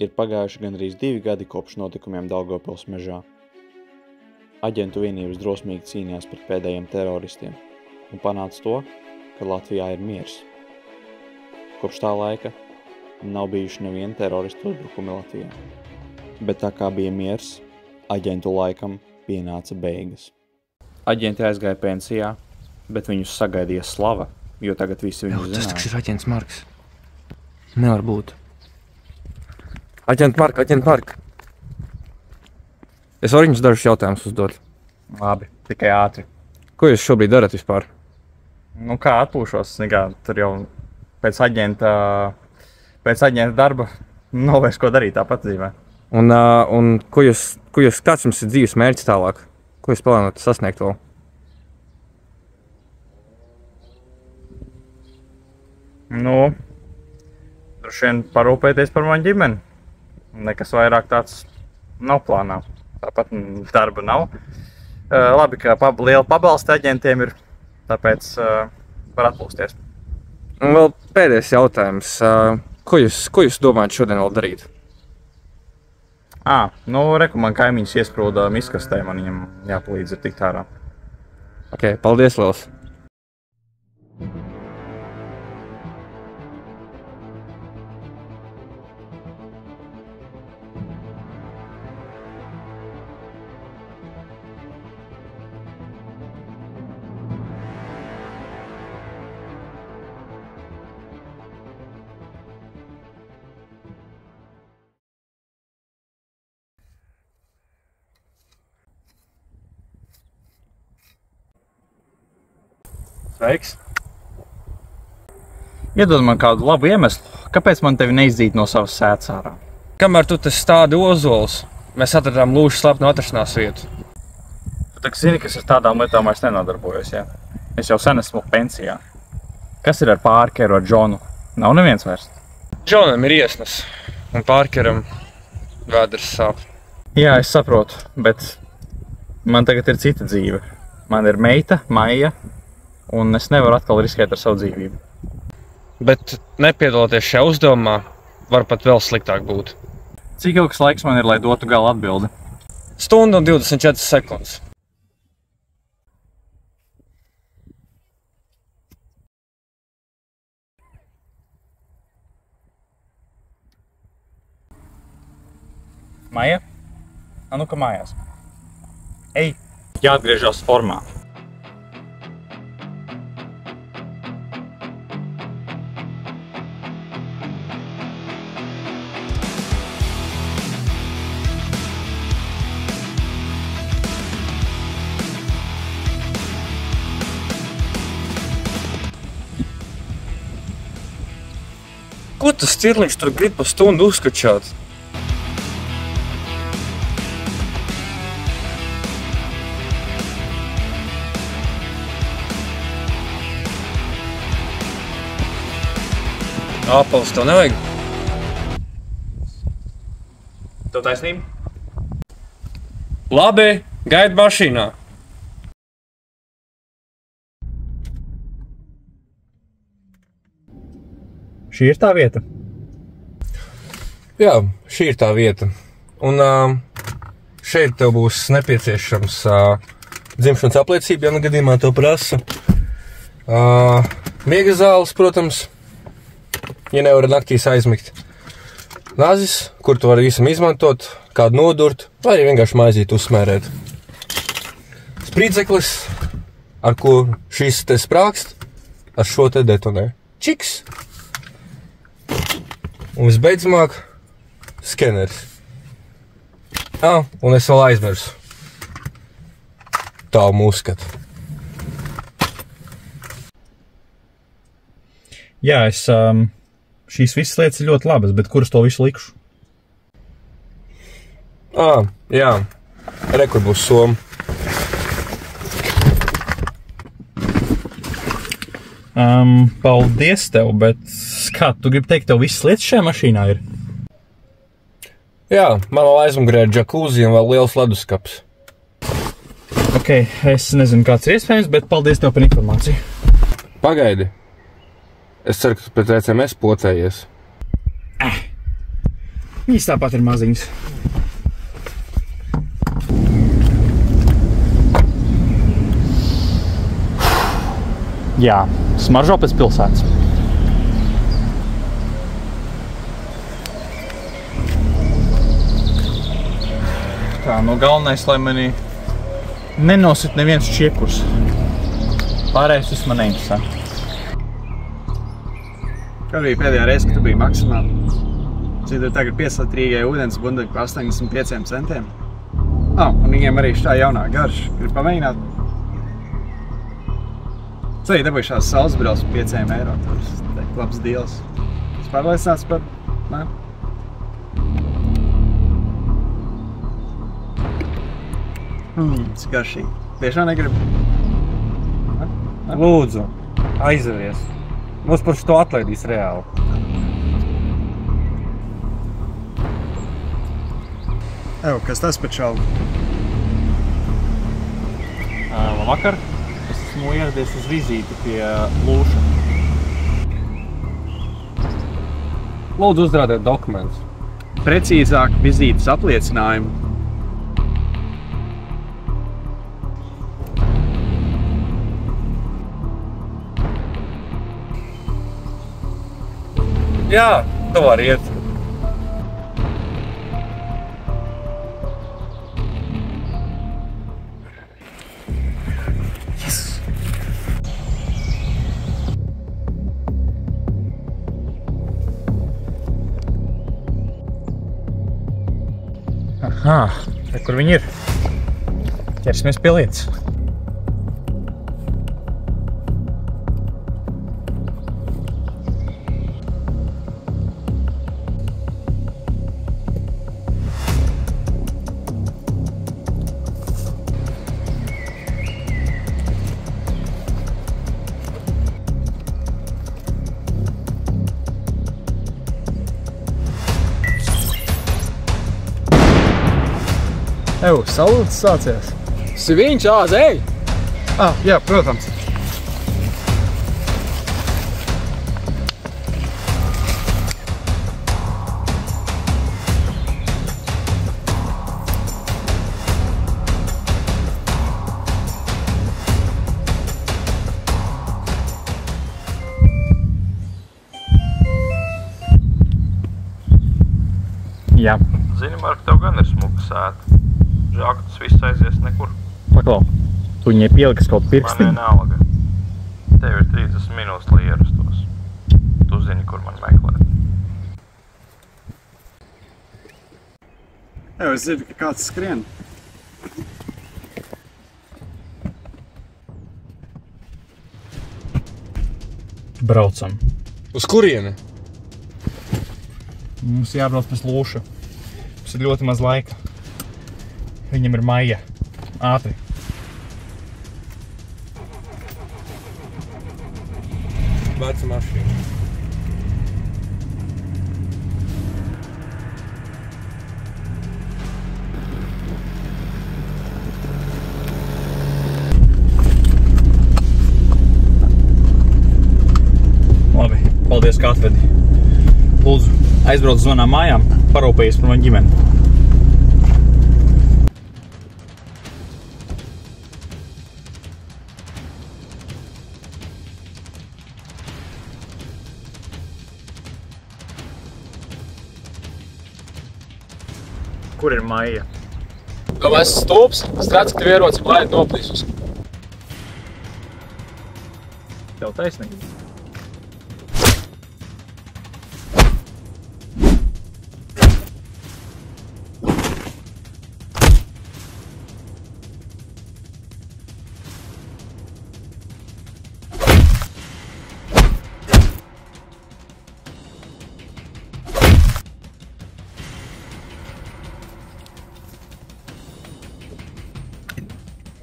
Ir pagājuši gandrīz 2 gadi kopš notikumiem Daugavpils mežā. Aģentu vienības drosmīgi cīnījās pret pēdējiem teroristiem un panāca to, ka Latvijā ir miers. Kopš tā laika nav bijuši neviena teroristu uzbrukumi Latvijā. Bet tā kā bija miers, aģentu laikam pienāca beigas. Aģenti aizgāja pensijā, bet viņus sagaidīja slava, jo tagad visi viņus zināja. Tas ir aģents Marks. Nevar būt. Aģent Mark. Es varu jums dažus jautājumus uzdot. Labi, tikai ātri. Ko jūs šobrīd darat vispār? Nu kā atpūšos, nekā tur jau pēc aģenta darba nav vairs ko darīt tāpat dzīvē. Un kāds jums ir dzīves mērķis tālāk? Ko jūs plānojat sasniegt vēl? Nu, droši vien parūpēties par manu ģimeni. Nekas vairāk tāds nav plānā. Tāpat darba nav. Labi, ka liela pabalsta aģentiem ir, tāpēc var atpūsties. Un vēl pēdējais jautājums. Ko jūs domājat šodien vēl darīt? Nu, reku, man kaimiņš iesprūda miskastē, man viņam jāpalīdz ir tikt ārā. Ok, paldies, liels! Sveiks! Iedod man kādu labu iemeslu, kāpēc man tevi neizdīt no savas sētas ārā? Kamēr tu tas stādi ozols, mēs atradām lūžu slepnu atrašanās vietu. Tu tak zini, kas ar tādām lietām vairs nenodarbojos, ja? Es jau sen esmu pensijā. Kas ir ar Pārkeru, ar Džonu? Nav neviens vairs. Džonam ir iesnas, un Pārkeram vēders sāp. Jā, es saprotu, bet man tagad ir cita dzīve. Man ir meita, Maija, un es nevaru atkal riskēt ar savu dzīvību. Bet nepiedaloties šajā uzdevumā, var pat vēl sliktāk būt. Cik ilgs laiks man ir, lai dotu gala atbildi? 1 stunda un 24 sekundes. Maija? Nu ka mājās. Ej! Jāatgriežas formā. Ko tas stirliņš tur grib pa stundu uzskačāt? Āpals tev nevajag? Tev taisnība? Labi, gaidi mašīnā. Šī ir tā vieta? Jā, šī ir tā vieta. Un šeit tev būs nepieciešams dzimšanas apliecība, ja gadījumā tev prasa. Miega zāles, protams, ja nevar naktīs aizmigt. Nazis, kur tu vari visam izmantot, kādu nodurt, vai arī vienkārši maizīt uzsmērēt. Sprīdzeklis, ar ko šis te sprākst, ar šo te detonē. Čiks! Un visbeidzamāk, skeneris. Un es vēl aizmirsu. Tavu muskatu. Jā, šīs visas lietas ir ļoti labas, bet kur es to visu likšu? Jā. Kur būs soma. Paldies tev, bet kā, tu gribi teikt, tev visas lietas šajā mašīnā ir? Jā, man vēl aizmugurē ir džakūzi un vēl liels leduskaps. Ok, es nezinu, kāds ir iespējams, bet paldies tev par informāciju. Pagaidi. Es ceru, ka tu pēc ECMS pocējies. Viņas tāpat ir maziņas. Jā, smaržo pēc pilsētas. Tā, no galvenais, lai manī nenosit neviens čiekurs. Pārējais viss man neinteresē. Kad bija pēdējā reize, kad tu biji maksimāli? Cik tur tagad pieslitrīgai ūdens bundeļi par 85 centiem. Un viņiem arī šitā jaunā garša. Grib pamēģināt? Ceļi dabūjušās saules brauc par 5 eiro. Tas ir labs deals. Es pārliecināts par... Ne? Cik garšīgi. Tiešām negribu? Lūdzu, aizavies. Mums par šo atlaidīs reāli. Kas tas par šaubu? Labvakar. Es esmu ieradies uz vizīti pie Lūša. Lūdzu, uzrādiet dokumentus. Precīzāk vizītes apliecinājumu. Jā, tu vari iet. Aha, kur viņi ir? Ķersimies pie lietas. Salūts sācies. Sviņš, ej! Jā, protams. Jā. Zini, Mark, tev gan ir smuka sēta. Žēl, ka tas viss aizies nekur. Paklau, tu viņai pielikas kaut pirkstiņu? Man vienalga. Tev ir 30 minūtes, lai ierastos. Tu zini, kur man meklēt. Es zinu, ka kāds skrien. Braucam. Uz kurieni? Mums jābrauc pēc Lūša. Mums ir ļoti maz laika. Viņam ir maija. Ātri. Veca mašīna. Labi, paldies, ka atvedi. Lūdzu, aizbrauc uz manām mājām, parūpējies par manu ģimeni. Kur ir Maija? Domāju, es stūps, es redzu, ka tev ieroci blēdi noplīsus. Tev taisnīgi.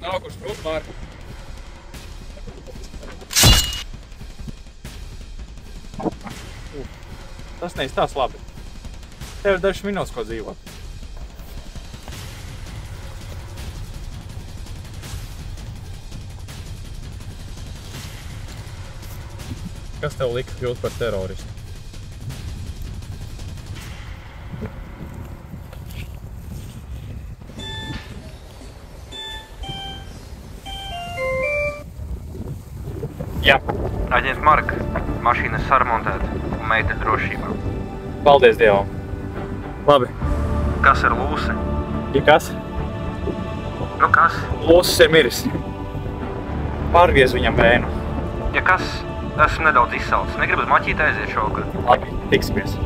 Nav kurš prūt, Mārku. Tas neizstās labi. Tev ir dažas minūtes, ko dzīvot. Kas tev lika kļūt par teroristu? Jā. Aģents Mark, mašīna sarmontēta un meita drošībā. Paldies Dievam. Labi. Kas ir Lūsi? Ja kas? Nu kas? Lūsis ir miris. Pārgriez viņam vēnu. Ja kas? Esmu nedaudz izsalcis. Negribu uz maķīti aiziet šogad. Labi, tiksimies.